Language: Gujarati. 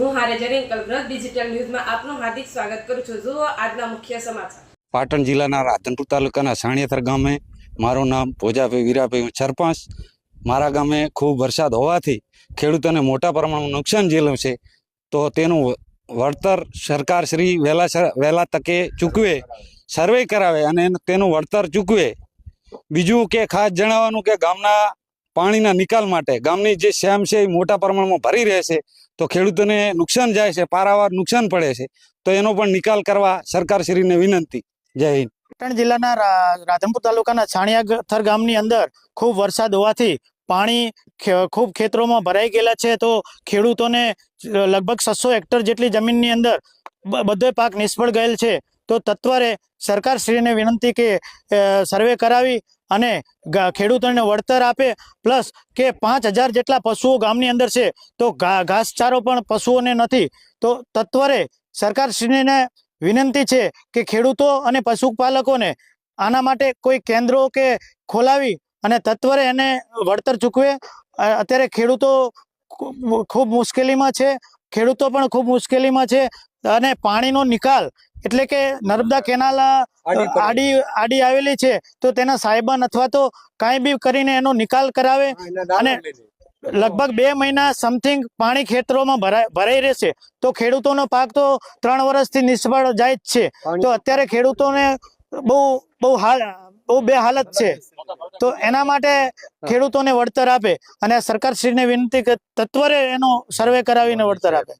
હું હારેજા રિંકલ વ્રત ડિજિટલ ન્યૂઝમાં આપનું હાર્દિક સ્વાગત કરું છું। જુઓ આજના મુખ્ય સમાચાર। પાટણ જિલ્લાના રાધનપુર તાલુકાના સાણિયાથર ગામે મારું નામ ભોજાભાઈ વીરાભાઈ, હું સરપંચ। મારા ગામે ખૂબ વરસાદ હોવાથી ખેડૂતોને મોટા પ્રમાણમાં નુકસાન ઝેલ્યું છે, તો તેનું વળતર સરકાર શ્રી વહેલા તકે ચૂકવે, સર્વે કરાવે અને તેનું વળતર ચૂકવે। બીજું કે ખાસ જણાવવાનું કે ગામના પાણીના નિકાલ માટે ગામની જે શ્યામ છે એ મોટા પ્રમાણમાં ભરી રહે છે, તો ખેડૂતોને નુકસાન જાય છે, પારાવાર નુકસાન પડે છે, તો એનો પણ નિકાલ કરવા સરકારશ્રીને વિનંતી। જય હિન્દ। પાટણ જિલ્લાના રાધનપુર તાલુકાના છાણિયાથર ગામની અંદર ખૂબ વરસાદ હોવાથી પાણી ખૂબ ખેતરોમાં ભરાઈ ગયેલા છે, તો ખેડૂતોને લગભગ 600 હેક્ટર જેટલી જમીનની અંદર બધો પાક નિષ્ફળ ગયેલ છે। તો તત્વરે સરકારશ્રીને વિનંતી કે સર્વે કરાવી અને ખેડૂતોને વળતર આપે, પ્લસ કે 5000 જેટલા પશુઓ ગામની અંદર છે, તો ઘાસચારો પણ પશુઓને નથી। તો તત્વરે સરકારશ્રીને વિનંતી છે કે ખેડૂતો અને પશુપાલકોને આના માટે કોઈ કેન્દ્રો કે ખોલાવી અને તત્વરે એને વળતર ચૂકવે। અત્યારે ખેડૂતો ખૂબ મુશ્કેલીમાં છે, ખેડૂતો પણ ખૂબ મુશ્કેલીમાં છે અને પાણીનો નિકાલ એટલે કે નર્મદા કેનાલ આડી આવેલી છે, તો તેના સાહેબાન અથવા તો કાંઈ બી કરીને એનો નિકાલ કરાવે અને લગભગ 2 મહિના સમથિંગ પાણી ખેતરોમાં ભરાઈ રહેશે, તો ખેડૂતોનો પાક તો 3 વર્ષથી નિષ્ફળ જાય જ છે। તો અત્યારે ખેડૂતોને બહુ બેહાલત છે, તો એના માટે ખેડૂતોને વળતર આપે અને સરકારશ્રીને વિનંતી કે તત્વરે એનો સર્વે કરાવીને વળતર આપે।